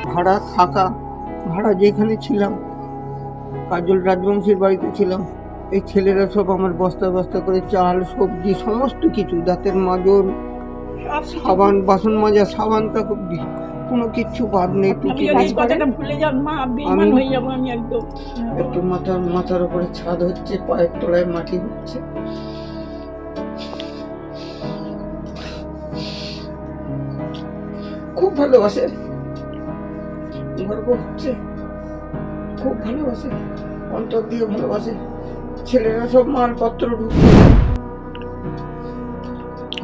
ভাড়া থাকা, ভাড়া যেখানে ছিলাম, কাজল রাজবংশীর বাড়িতে ছিলাম, এই ছেলেরা সব আমার বস্তা বস্তা করে চাল, সবজি, সমস্ত কিছু, দাঁতের মাজন, সাবান, বাসন মাজা সাবান তাক অব্দি কোনো কিচ্ছু বাদ নেই। একটু মাথার উপরে ছাদ হচ্ছে, পায়ের তলায় মাটি হচ্ছে। খুব ভালোবাসে, গর্ব হচ্ছে, খুব ভালোবাসে, অন্তর দিয়ে ভালোবাসে। ছেলেরা সব মালপত্র ঢুকিয়ে দেয়,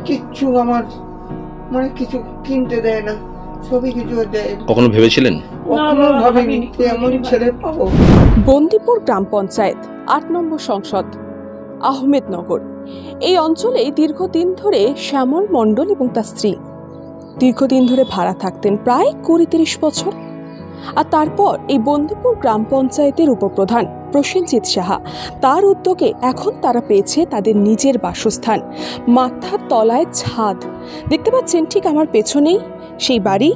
কিচ্ছু আমার মানে কিছু কিনতে দেয় না, সবই কিছু দেয়। কখনো ভেবেছিলেন? কখনো ভাবিনি এমন ছেলে পাবো। বন্দিপুর গ্রাম পঞ্চায়েত ৮ নম্বর সংসদ, আহমেদনগর। এই অঞ্চলে দীর্ঘদিন ধরে শ্যামল মণ্ডল এবং তার স্ত্রী দীর্ঘদিন ধরে ভাড়া থাকতেন, প্রায় ২০-৩০ বছর। আর তারপর এই বন্দিপুর গ্রাম পঞ্চায়েতের উপপ্রধান প্রসেনজিৎ সাহা, তার উদ্যোগে এখন তারা পেয়েছে তাদের নিজের বাসস্থান, মাথার তলায় ছাদ। দেখতে পাচ্ছেন ঠিক আমার পেছনেই সেই বাড়ি,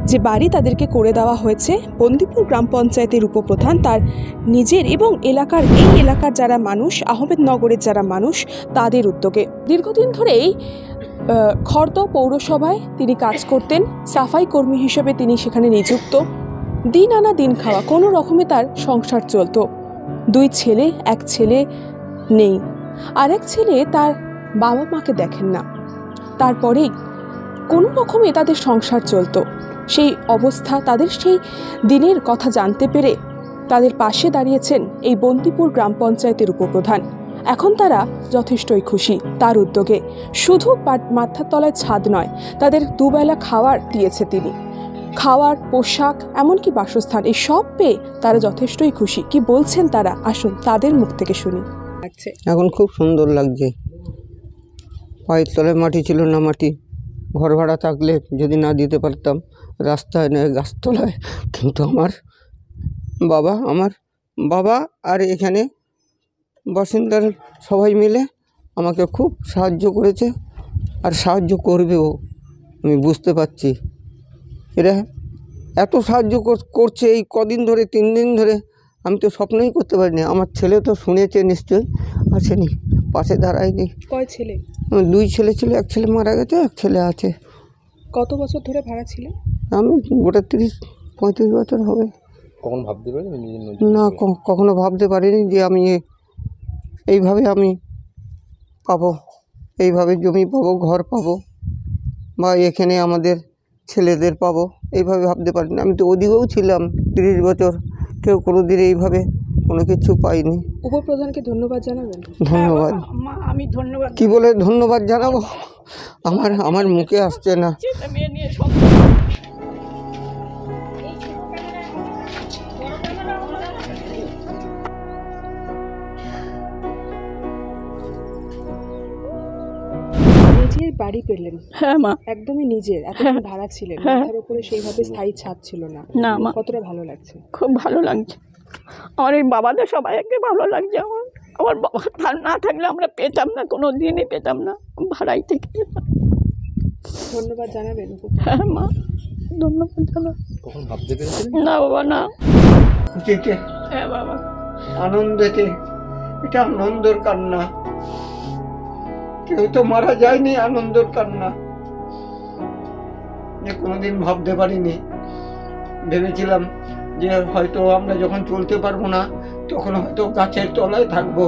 যে বাড়ি তাদেরকে করে দেওয়া হয়েছে বন্দিপুর গ্রাম পঞ্চায়েতের উপপ্রধান তার নিজের এবং এই এলাকার যারা মানুষ, আহমেদনগরের যারা মানুষ, তাদের উদ্যোগে। দীর্ঘদিন ধরেই খর্দ পৌরসভায় তিনি কাজ করতেন, সাফাই কর্মী হিসেবে তিনি সেখানে নিযুক্ত। দিন আনা দিন খাওয়া, কোনো রকমে তার সংসার চলত। 2 ছেলে, এক ছেলে নেই, আরেক ছেলে তার বাবা মাকে দেখেন না। তারপরেই কোনো রকমে তাদের সংসার চলত। সেই অবস্থা, তাদের সেই দিনের কথা জানতে পেরে তাদের পাশে দাঁড়িয়েছেন এই বন্দিপুর গ্রাম পঞ্চায়েতের উপপ্রধান। এখন তারা যথেষ্টই খুশি তার উদ্যোগে। শুধু মাথার তলায় ছাদ নয়, তাদের দুবেলা খাওয়ার দিয়েছে তিনি, খাওয়ার, পোশাক, এমনকি বাসস্থান, এই সব পেয়ে তারা যথেষ্টই খুশি। কি বলছেন তারা, আসুন তাদের মুখ থেকে শুনি। এখন খুব সুন্দর লাগছে। পায়ের তলায় মাটি ছিল না, মাটি ঘর ভাড়া থাকলে যদি না দিতে পারতাম, রাস্তায় নয় গাছতলায়। কিন্তু আমার বাবা আর এখানে বাসিন্দার সবাই মিলে আমাকে খুব সাহায্য করেছে আর সাহায্য করবেও, আমি বুঝতে পারছি। এরা এত সাহায্য করছে এই কদিন ধরে, 3 দিন ধরে, আমি তো স্বপ্নই করতে পারিনি। আমার ছেলে তো শুনেছে নিশ্চয়ই, আসেনি, পাশে দাঁড়ায়নি। কয় ছেলে? 2 ছেলে ছিল, এক ছেলে মারা গেছে, এক ছেলে আছে। কত বছর ধরে ভাড়া ছিলেন? আমি গোটা 30-35 বছর হবে। কখন ভাবতে পারিনি? না, কখনো ভাবতে পারিনি যে আমি এইভাবে আমি পাবো, এইভাবে জমি পাবো, ঘর পাবো, বা এখানে আমাদের ছেলেদের পাবো, এইভাবে ভাবতে পারিনি। আমি তো ওদিকেও ছিলাম 30 বছর, কেউ কোনো দিন এইভাবে কোনো কিছু পাইনি। উপপ্রধানকে ধন্যবাদ জানাবেন? ধন্যবাদ, আমি ধন্যবাদ কি বলে ধন্যবাদ জানাবো, আমার মুখে আসছে না। নিজের বাড়ি পেলেন? হ্যাঁ মা, একদমই নিজের। এতদিন ভাড়া ছিলেন, মাথার উপরে সেইভাবে স্থায়ী ছাদ ছিল না। না মা, কতটা ভালো লাগছে? খুব ভালো লাগছে। আমার এই বাবাদের সবাইকে ভালো লাগছে। আমার বাবা না থাকলে আমরা পেতাম না, কোনো দিনই পেতাম না, ভাড়াই থেকে যেতাম। ধন্যবাদ জানাবেন? হ্যাঁ মা, ধন্যবাদ জানাব। কখন ভাবতে পেরেছিলেন? না বাবা, না। যেতে হ্যাঁ বাবা, আনন্দেতে, এটা আনন্দের কান্না, কেউ তো মারা যায়নি, আনন্দের কান্না। যে কোনোদিন ভাবতে পারিনি, ভেবেছিলাম যে হয়তো আমরা যখন চলতে পারবো না তখন হয়তো গাছের তলায় থাকবো,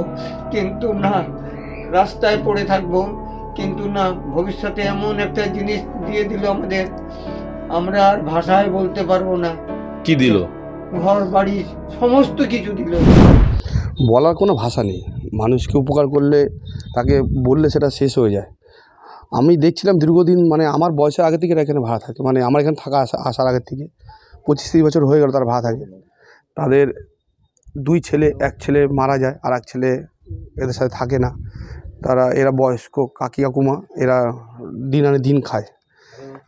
কিন্তু না, রাস্তায় পড়ে থাকবো। কিন্তু না, ভবিষ্যতে এমন একটা জিনিস দিয়ে দিল আমাদের, আমরা আর ভাষায় বলতে পারবো না। কি দিল? ঘর বাড়ি সমস্ত কিছু দিল। বলার কোনো ভাষা নেই। মানুষকে উপকার করলে, তাকে বললে সেটা শেষ হয়ে যায়। আমি দেখছিলাম দীর্ঘদিন, মানে আমার বয়সের আগে থেকে এখানে ভাড়া থাকে, মানে আমার এখানে থাকা আসার আগের থেকে 25-30 বছর হয়ে গেল তারা ভাড়া থাকে। তাদের 2 ছেলে, এক ছেলে মারা যায়, আর এক ছেলে এদের সাথে থাকে না। এরা বয়স্ক কাকি কাকুমা, এরা দিন আনে দিন খায়,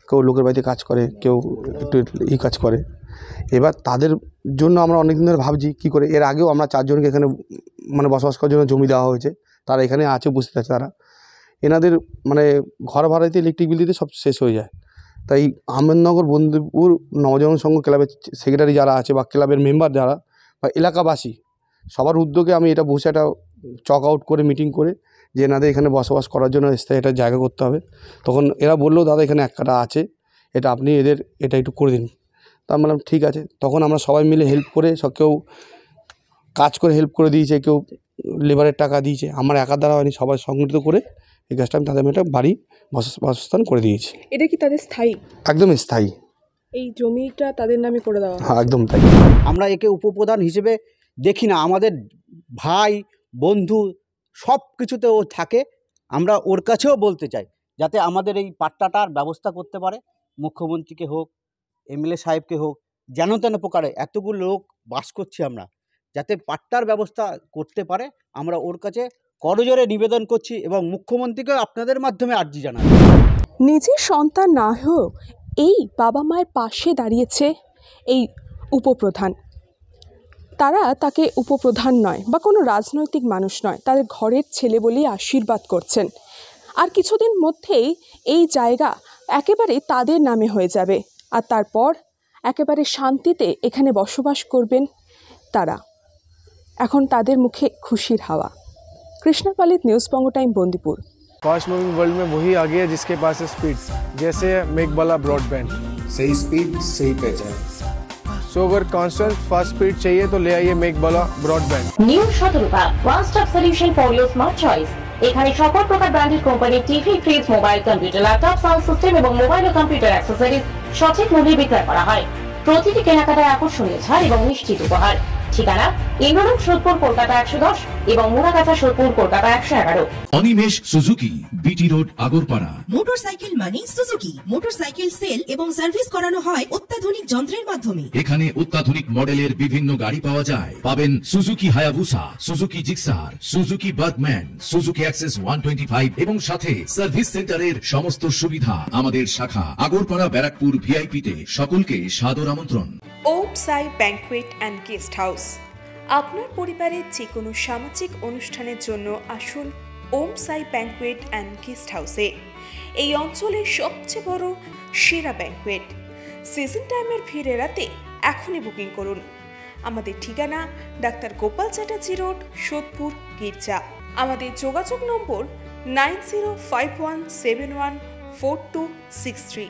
কেউ লোকের বাড়িতে কাজ করে, কেউ একটু কাজ করে। এবার তাদের জন্য আমরা অনেক দিন ধরে ভাবছি কী করে। এর আগেও আমরা 4 জনকে এখানে মানে বসবাস করার জন্য জমি দেওয়া হয়েছে, তারা এখানে আছে, উপস্থিত আছে। তারা এনাদের মানে ঘর ভাড়াতে, ইলেকট্রিক বিল দিতে সব শেষ হয়ে যায়। তাই আহমেদনগর বন্দিপুর নবজীবন সংঘ ক্লাবের সেক্রেটারি যারা আছে বা ক্লাবের মেম্বার যারা বা এলাকাবাসী সবার উদ্যোগে আমি এটা বসে একটা চক আউট করে মিটিং করে যে এনাদের এখানে বসবাস করার জন্য স্থায়ী একটা জায়গা করতে হবে। তখন এরা বললো দাদা এখানে এক কাটা আছে, এটা আপনি এদের এটা একটু করে দিন। তা আমি বললাম ঠিক আছে। তখন আমরা সবাই মিলে হেল্প করে কেউ কাজ করে হেল্প করে দিয়েছে, কেউ লেবারের টাকা দিয়েছে। আমার একার দ্বারা হয়নি, সবাই সংগঠিত করে এই কাজটা আমি তাদের একটা বাড়ি বাসস্থান করে দিয়েছি। এটা কি তাদের স্থায়ী? একদম স্থায়ী। এই জমিটা তাদের নামে করে দেওয়া? হ্যাঁ, একদম তাই। আমরা একে উপপ্রধান হিসেবে দেখি না, আমাদের ভাই বন্ধু সব কিছুতে ও থাকে। আমরা ওর কাছেও বলতে চাই যাতে আমাদের এই পাট্টাটার ব্যবস্থা করতে পারে, মুখ্যমন্ত্রীকে হোক, এমএলএ সাহেবকে হোক, যেন তেন প্রকারে এতগুলো লোক বাস করছি আমরা, যাতে পাট্টার ব্যবস্থা করতে পারে। আমরা ওর কাছে করজোরে নিবেদন করছি এবং মুখ্যমন্ত্রীকেও আপনাদের মাধ্যমে আর্জি জানাই। নিজের সন্তান না হয়েও এই বাবা মায়ের পাশে দাঁড়িয়েছে এই উপপ্রধান। তারা তাকে উপপ্রধান নয় বা কোনো রাজনৈতিক মানুষ নয়, তাদের ঘরের ছেলে বলেই আশীর্বাদ করছেন। আর কিছুদিন মধ্যেই এই জায়গা একেবারে তাদের নামে হয়ে যাবে, আর তারপর একেবারে শান্তিতে এখানে বসবাস করবেন তারা। এখন তাদের মুখে খুশির হাওয়া। Krishna Palit, news Banga time, Bandipur. Fast moving world में वही आगे है जिसके पास है स्पीड, जैसे मेघबाला ब्रॉडबैंड। सही स्पीड सही पहचान। सो अगर कांस्टेंट फास्ट स्पीड चाहिए तो ले आइए Meghbala broadband. New Shatarupa one stop solution for your smart choice. এখানে সকল প্রকার ব্র্যান্ডেড কোম্পানির TV, fridge, mobile, computer, laptop, sound system এবং মোবাইল ও কম্পিউটার অ্যাক্সেসরিজ সঠিক মূল্যে বিক্রয় করা হয়। প্রতিটি কেনাকাটায় আকর্ষণীয় ছাড় এবং নিশ্চিত উপহার। ঠিকানা ইন্দ্রনগর, সোদপুর, কলকাতা 110 এবং Muragachha, Sodepur, Kolkata 111। Animesh Suzuki, BT road, Agarpara. Motorcycle মানে সুজুকি। মোটরসাইকেল সেল এবং সার্ভিস করানো হয় অত্যাধুনিক যন্ত্রের মাধ্যমে। এখানে অত্যাধুনিক মডেলের বিভিন্ন গাড়ি পাওয়া যায়। পাবেন Suzuki Hayabusa, Suzuki Gixxer, Suzuki Bergman, Suzuki access 125 এবং সাথে সার্ভিস সেন্টারের সমস্ত সুবিধা। আমাদের শাখা আগরপাড়া, ব্যারাকপুর ভিআইপিতে। সকলকে সাদর আমন্ত্রণ। ওম সাই ব্যাংকুয়েট অ্যান্ড গেস্ট হাউস। আপনার পরিবারের যে কোনো সামাজিক অনুষ্ঠানের জন্য আসুন ওম সাই ব্যাংকুয়েট অ্যান্ড গেস্ট হাউসে। এই অঞ্চলের সবচেয়ে বড় সেরা ব্যাংকুয়েট। সিজন টাইমের ভিড় এড়াতে এখনই বুকিং করুন। আমাদের ঠিকানা ডাক্তার গোপাল চ্যাটার্জি রোড, সোদপুর, গির্জা। আমাদের যোগাযোগ নম্বর 9051714263।